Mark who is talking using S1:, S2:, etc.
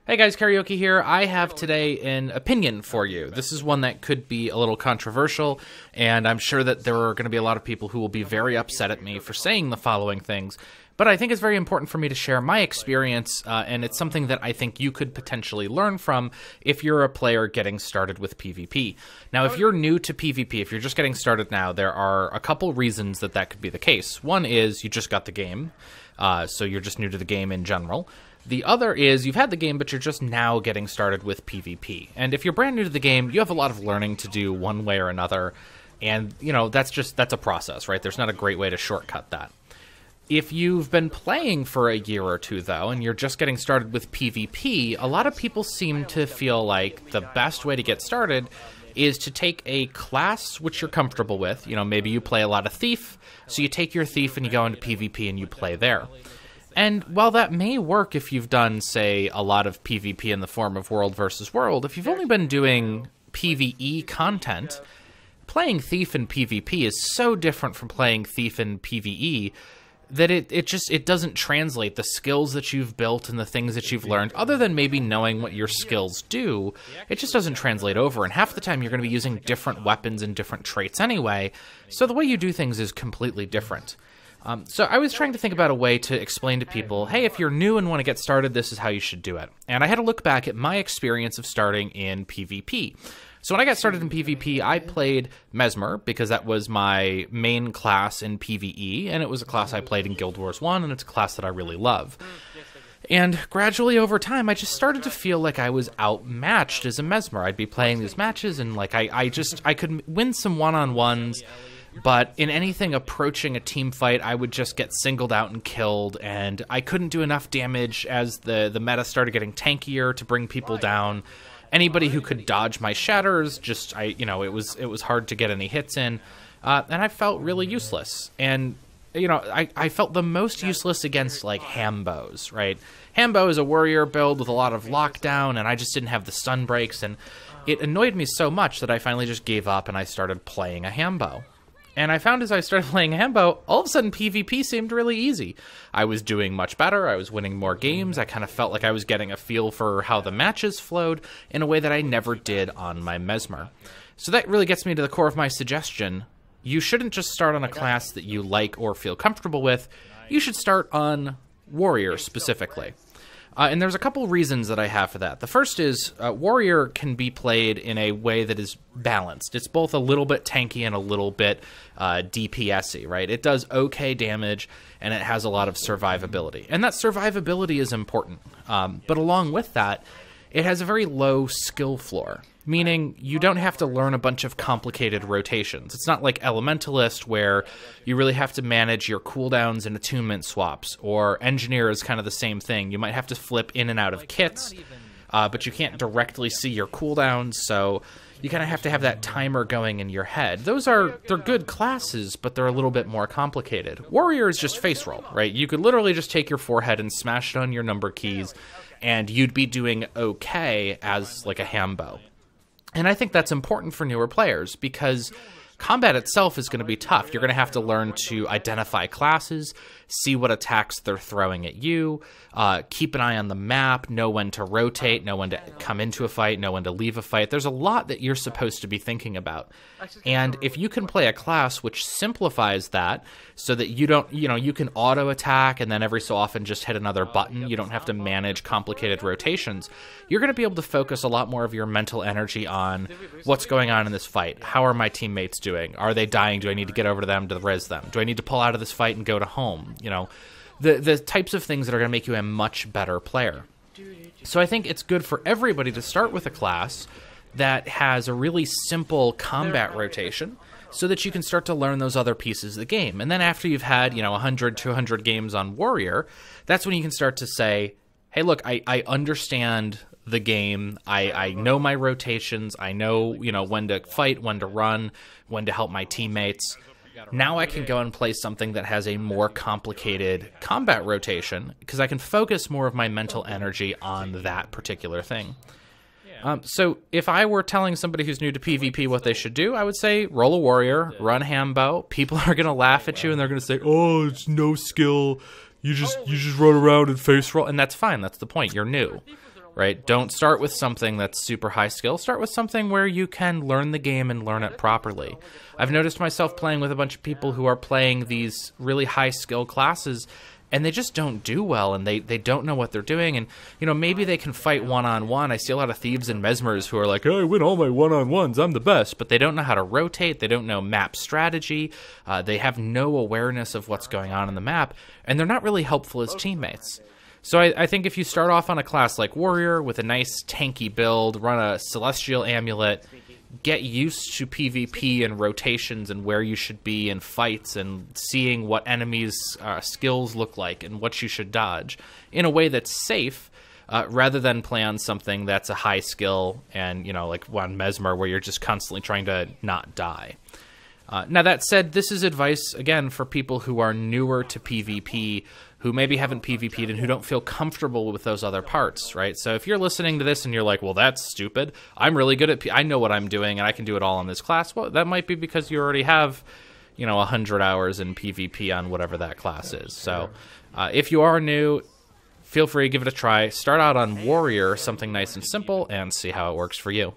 S1: Hey guys, Karaoke here. I have today an opinion for you. This is one that could be a little controversial, and I'm sure that there are going to be a lot of people who will be very upset at me for saying the following things, but I think it's very important for me to share my experience, and it's something that I think you could potentially learn from if you're a player getting started with PvP. Now, if you're new to PvP, if you're just getting started now, there are a couple reasons that that could be the case. One is you just got the game, so you're just new to the game in general. The other is you've had the game, but you're just now getting started with PvP. And if you're brand new to the game, you have a lot of learning to do one way or another. And, you know, that's a process, right? There's not a great way to shortcut that. If you've been playing for a year or two, though, and you're just getting started with PvP, a lot of people seem to feel like the best way to get started is to take a class which you're comfortable with. You know, maybe you play a lot of Thief, so you take your Thief and you go into PvP and you play there. And while that may work if you've done, say, a lot of PvP in the form of World versus World, if you've only been doing PvE content, playing Thief in PvP is so different from playing Thief in PvE that it doesn't translate. The skills that you've built and the things that you've learned, other than maybe knowing what your skills do, it just doesn't translate over. And half the time you're going to be using different weapons and different traits anyway, so the way you do things is completely different. So I was trying to think about a way to explain to people, hey, if you're new and want to get started, this is how you should do it. And I had to look back at my experience of starting in PvP. So when I got started in PvP, I played Mesmer because that was my main class in PvE, and it was a class I played in Guild Wars 1, and it's a class that I really love. And gradually over time, I just started to feel like I was outmatched as a Mesmer. I'd be playing these matches, and like I could win some one-on-ones, but in anything approaching a team fight, I would just get singled out and killed, and I couldn't do enough damage as the meta started getting tankier to bring people down. Anybody who could dodge my shatters, it was hard to get any hits in, and I felt really useless. And I felt the most useless against like Hambos, right? Hambo is a warrior build with a lot of lockdown, and I just didn't have the stun breaks, and it annoyed me so much that I finally just gave up and I started playing a Hambo. And I found as I started playing Hambo, all of a sudden PvP seemed really easy. I was doing much better, I was winning more games, I kind of felt like I was getting a feel for how the matches flowed in a way that I never did on my Mesmer. So that really gets me to the core of my suggestion. You shouldn't just start on a class that you like or feel comfortable with, you should start on Warrior specifically. And there's a couple reasons that I have for that. The first is Warrior can be played in a way that is balanced. It's both a little bit tanky and a little bit DPS-y, right? It does okay damage, and it has a lot of survivability. And that survivability is important. But along with that, it has a very low skill floor, meaning you don't have to learn a bunch of complicated rotations. It's not like Elementalist where you really have to manage your cooldowns and attunement swaps, or Engineer is kind of the same thing. You might have to flip in and out of kits, but you can't directly see your cooldowns, so you kind of have to have that timer going in your head. They're good classes, but they're a little bit more complicated. Warrior is just face roll, right? You could literally just take your forehead and smash it on your number keys, and you'd be doing okay as like a Hambo. And I think that's important for newer players because combat itself is going to be tough. You're going to have to learn to identify classes, see what attacks they're throwing at you, keep an eye on the map, know when to rotate, know when to come into a fight, know when to leave a fight. There's a lot that you're supposed to be thinking about. And if you can play a class which simplifies that so that you don't, you can auto attack and then every so often just hit another button, you don't have to manage complicated rotations, you're going to be able to focus a lot more of your mental energy on what's going on in this fight. How are my teammates doing? Are they dying? Do I need to get over to them to res them? Do I need to pull out of this fight and go to home? The types of things that are going to make you a much better player. So I think it's good for everybody to start with a class that has a really simple combat rotation so that you can start to learn those other pieces of the game. And then after you've had, 100, 200 games on Warrior, that's when you can start to say, hey, look, I understand the game. I know my rotations. I know, when to fight, when to run, when to help my teammates. Now I can go and play something that has a more complicated combat rotation because I can focus more of my mental energy on that particular thing. So if I were telling somebody who's new to PvP what they should do, I would say roll a Warrior, run Hambo. People are going to laugh at you and they're going to say, oh, it's no skill. You just run around and face roll. And that's fine. That's the point. You're new. right? Don't start with something that's super high skill. Start with something where you can learn the game and learn it properly. I've noticed myself playing with a bunch of people who are playing these really high skill classes, and they just don't do well, and they don't know what they're doing. And, you know, maybe they can fight one-on-one. I see a lot of thieves and mesmers who are like, oh, I win all my one-on-ones, I'm the best. But they don't know how to rotate. They don't know map strategy. They have no awareness of what's going on in the map, and they're not really helpful as teammates. So I think if you start off on a class like Warrior with a nice tanky build, run a Celestial Amulet, get used to PvP and rotations and where you should be in fights and seeing what enemies' skills look like and what you should dodge in a way that's safe, rather than play on something that's a high skill and, you know, like one Mesmer where you're just constantly trying to not die. Now, that said, this is advice, again, for people who are newer to PvP, who maybe haven't PvP'd and who don't feel comfortable with those other parts, right? So if you're listening to this and you're like, well, that's stupid. I'm really good at I know what I'm doing, and I can do it all in this class. Well, that might be because you already have, you know, 100 hours in PvP on whatever that class is. So if you are new, feel free to give it a try. Start out on Warrior, something nice and simple, and see how it works for you.